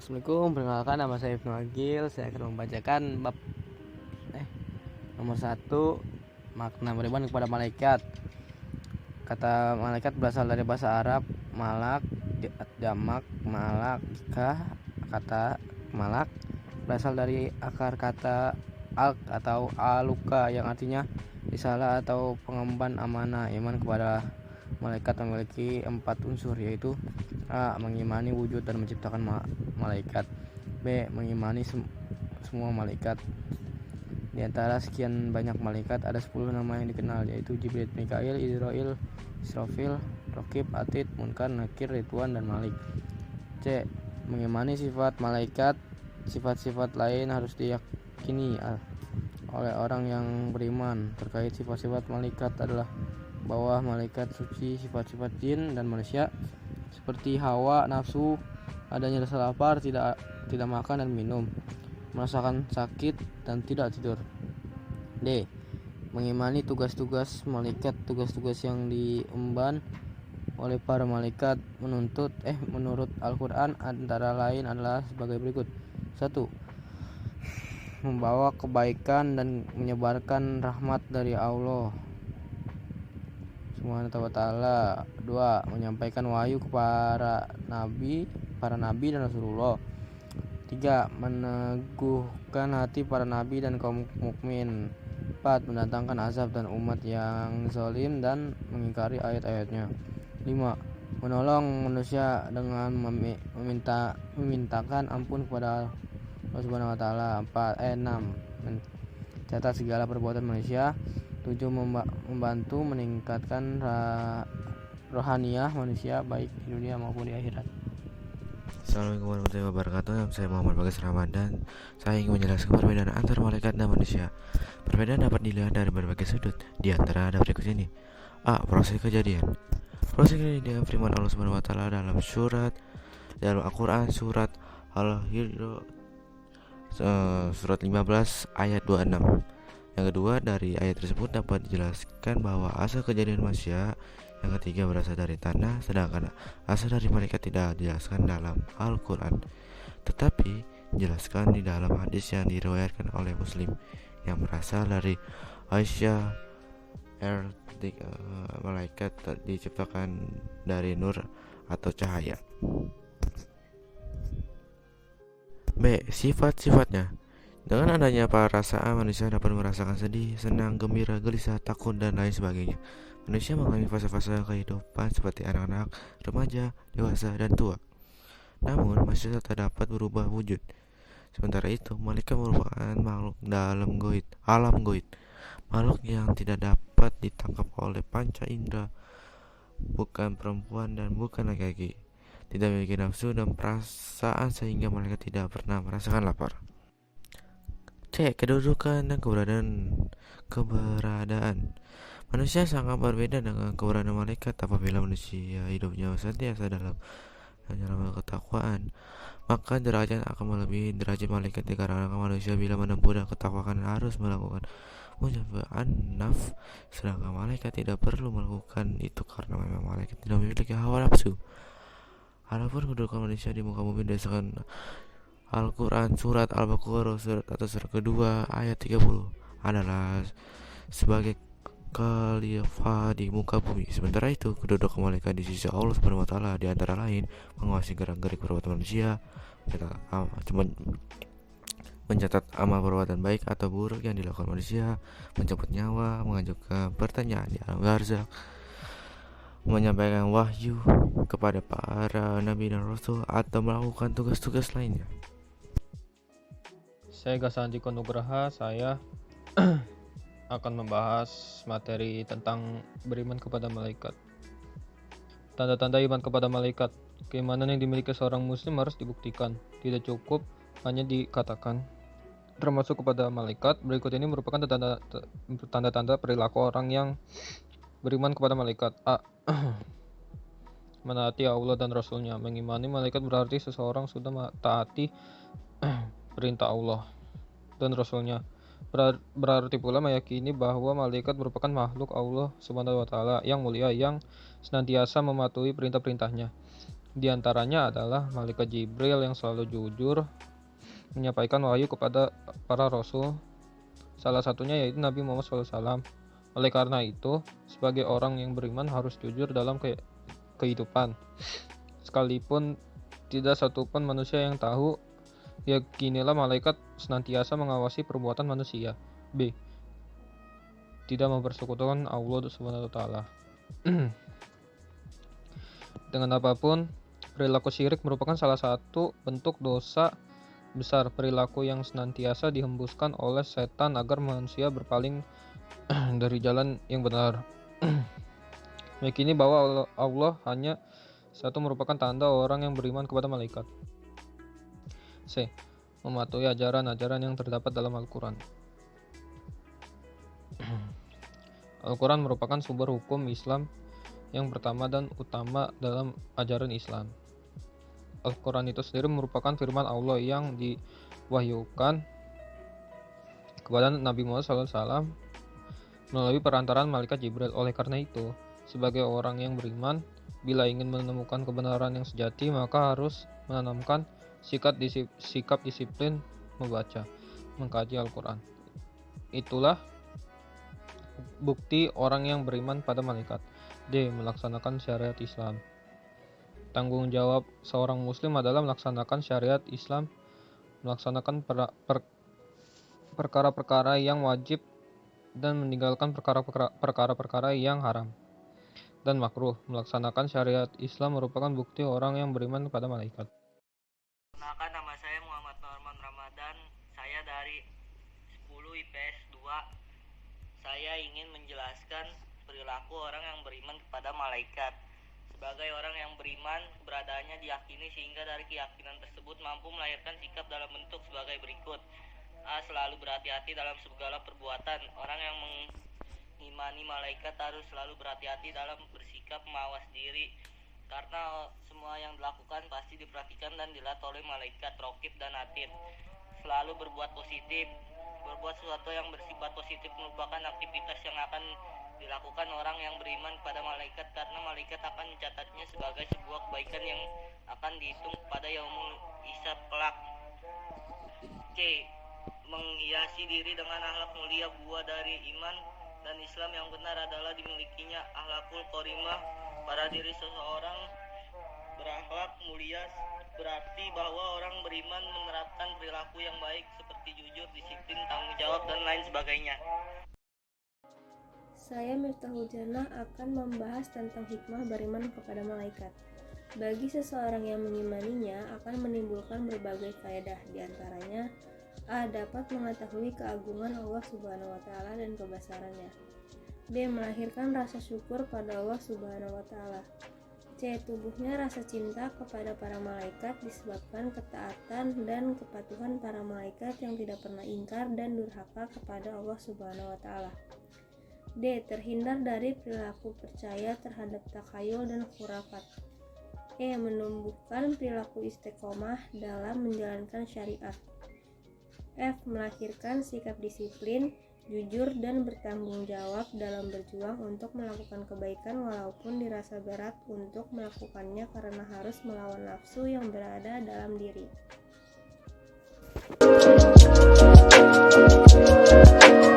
Assalamualaikum, perkenalkan nama saya Ibnu Agil. Saya akan membacakan bab nomor 1, makna beriman kepada malaikat. Kata malaikat berasal dari bahasa Arab malak, jamak malakah. Kata malak berasal dari akar kata alq atau aluka yang artinya risalah atau pengemban amanah. Iman kepada malaikat memiliki 4 unsur, yaitu A. Mengimani wujud dan menciptakan malaikat. B. Mengimani semua malaikat. Di antara sekian banyak malaikat ada 10 nama yang dikenal, yaitu Jibril, Mikail, Israil, Israfil, Raqib, Atid, Munkar, Nakir, Ridwan, dan Malik. C. Mengimani sifat malaikat. Sifat-sifat lain harus diyakini oleh orang yang beriman. Terkait sifat-sifat malaikat adalah bahwa malaikat suci, sifat-sifat jin dan manusia seperti hawa nafsu, adanya rasa lapar, tidak makan dan minum, merasakan sakit dan tidak tidur. D. Mengimani tugas-tugas malaikat. Tugas-tugas yang diemban oleh para malaikat menurut Al-Quran antara lain adalah sebagai berikut. 1. Membawa kebaikan dan menyebarkan rahmat dari Allah Subhanahu wa ta'ala. 2. Menyampaikan wahyu kepada para nabi dan Rasulullah. 3. Meneguhkan hati para nabi dan kaum mukmin. 4. Mendatangkan azab dan umat yang zalim dan mengingkari ayat-ayatnya. 5. Menolong manusia dengan memintakan ampun kepada Allah Subhanahu wa ta'ala. 6. Mencatat segala perbuatan manusia. 7. Membantu meningkatkan rohaniah manusia baik di dunia maupun di akhirat. Assalamualaikum warahmatullahi wabarakatuh. Nama saya Muhammad Bagas Ramadan. Saya ingin menjelaskan perbedaan antara malaikat dan manusia. Perbedaan dapat dilihat dari berbagai sudut. Di antara ada berikut ini. A. Proses kejadian. Proses kejadian firman Allah Subhanahu wa taala dalam Al-Qur'an surat Al-Hijr surat 15 ayat 26. Yang kedua, dari ayat tersebut dapat dijelaskan bahwa asal kejadian manusia. Yang ketiga, berasal dari tanah, sedangkan asal dari malaikat tidak dijelaskan dalam Al-Quran, tetapi dijelaskan di dalam hadis yang diriwayatkan oleh Muslim yang berasal dari Aisyah malaikat diciptakan dari nur atau cahaya. B. Sifat-sifatnya. Dengan adanya perasaan, manusia dapat merasakan sedih, senang, gembira, gelisah, takut, dan lain sebagainya. Manusia mengalami fase-fase kehidupan seperti anak-anak, remaja, dewasa, dan tua. Namun, manusia tak dapat berubah wujud. Sementara itu, malaikat merupakan makhluk alam goib, makhluk yang tidak dapat ditangkap oleh panca indera, bukan perempuan dan bukan laki-laki, tidak memiliki nafsu dan perasaan sehingga malaikat tidak pernah merasakan lapar. C. Kedudukan dan keberadaan. Manusia sangat berbeda dengan keberadaan malaikat. Apabila manusia hidupnya senantiasa dalam ketakwaan, maka derajat akan melebihi derajat malaikat. Dikarenakan manusia bila menempuh dan ketakwaan harus melakukan penjagaan nafs, sedangkan malaikat tidak perlu melakukan itu karena memang malaikat tidak memiliki hawa nafsu. Adapun kedudukan manusia di muka bumi berdasarkan Al-Quran surat Al-Baqarah surat kedua ayat 30 adalah sebagai khalifah di muka bumi. Sementara itu, kedudukan malaikat di sisi Allah Subhanahu wa taala di antara lain menguasai gerak-gerik perbuatan manusia, mencatat amal perbuatan baik atau buruk yang dilakukan manusia, mencabut nyawa, mengajukan pertanyaan di alam barzakh, menyampaikan wahyu kepada para nabi dan rasul, atau melakukan tugas-tugas lainnya. Saya Gasandiko Nugraha. Saya akan membahas materi tentang beriman kepada malaikat. Tanda-tanda iman kepada malaikat. Keimanan yang dimiliki seorang muslim harus dibuktikan, tidak cukup hanya dikatakan. Termasuk kepada malaikat, berikut ini merupakan tanda-tanda perilaku orang yang beriman kepada malaikat. A. Menaati Allah dan Rasulnya. Mengimani malaikat berarti seseorang sudah mentaati perintah Allah dan Rasulnya. Berarti pula meyakini bahwa malaikat merupakan makhluk Allah Subhanahu wa taala yang mulia yang senantiasa mematuhi perintah-perintahnya. Di antaranya adalah malaikat Jibril yang selalu jujur menyampaikan wahyu kepada para rasul. Salah satunya yaitu Nabi Muhammad SAW. Oleh karena itu, sebagai orang yang beriman harus jujur dalam kehidupan. Sekalipun tidak satupun manusia yang tahu, yakinilah malaikat senantiasa mengawasi perbuatan manusia. B. Tidak mempersekutukan Allah Subhanahu wa taala. Dengan apapun, perilaku syirik merupakan salah satu bentuk dosa besar, perilaku yang senantiasa dihembuskan oleh setan agar manusia berpaling dari jalan yang benar. Meyakini bahwa Allah hanya satu merupakan tanda orang yang beriman kepada malaikat. C. Mematuhi ajaran-ajaran yang terdapat dalam Al-Quran. Al-Quran merupakan sumber hukum Islam yang pertama dan utama dalam ajaran Islam. Al-Quran itu sendiri merupakan firman Allah yang diwahyukan kepada Nabi Muhammad SAW melalui perantaraan malaikat Jibril. Oleh karena itu, sebagai orang yang beriman, bila ingin menemukan kebenaran yang sejati, maka harus menanamkan sikap disiplin membaca, mengkaji Al-Quran. Itulah bukti orang yang beriman pada malaikat. D. Melaksanakan syariat Islam. Tanggung jawab seorang muslim adalah melaksanakan syariat Islam, melaksanakan perkara-perkara yang wajib dan meninggalkan perkara-perkara yang haram dan makruh. Melaksanakan syariat Islam merupakan bukti orang yang beriman kepada malaikat. Perkenalkan, nama saya Muhammad Norman Ramadan. Saya dari 10 IPS 2. Saya ingin menjelaskan perilaku orang yang beriman kepada malaikat. Sebagai orang yang beriman, keberadaannya diyakini sehingga dari keyakinan tersebut mampu melahirkan sikap dalam bentuk sebagai berikut. A. Selalu berhati-hati dalam segala perbuatan. Orang yang mengimani malaikat harus selalu berhati-hati dalam bersikap mawas diri, karena semua yang dilakukan pasti diperhatikan dan dilihat oleh malaikat Raqib dan Atid. Selalu berbuat positif. Berbuat sesuatu yang bersifat positif merupakan aktivitas yang akan dilakukan orang yang beriman kepada malaikat, karena malaikat akan mencatatnya sebagai sebuah kebaikan yang akan dihitung pada yaumul hisab kelak. C. Menghiasi diri dengan akhlak mulia. Buah dari iman dan Islam yang benar adalah dimilikinya akhlakul karimah pada diri seseorang. Berakhlak mulia berarti bahwa orang beriman menerapkan perilaku yang baik seperti jujur, disiplin, tanggung jawab, dan lain sebagainya. Saya Miftahul Jannah akan membahas tentang hikmah beriman kepada malaikat. Bagi seseorang yang mengimaninya akan menimbulkan berbagai faedah, di antaranya A. Dapat mengetahui keagungan Allah Subhanahu wa taala dan kebesarannya. B. Melahirkan rasa syukur pada Allah Subhanahu wa taala. C. Tumbuhnya rasa cinta kepada para malaikat disebabkan ketaatan dan kepatuhan para malaikat yang tidak pernah ingkar dan durhaka kepada Allah Subhanahu wa taala. D. Terhindar dari perilaku percaya terhadap takhayul dan khurafat. E. Menumbuhkan perilaku istiqomah dalam menjalankan syariat. F. Melahirkan sikap disiplin, jujur, dan bertanggung jawab dalam berjuang untuk melakukan kebaikan walaupun dirasa berat untuk melakukannya karena harus melawan nafsu yang berada dalam diri.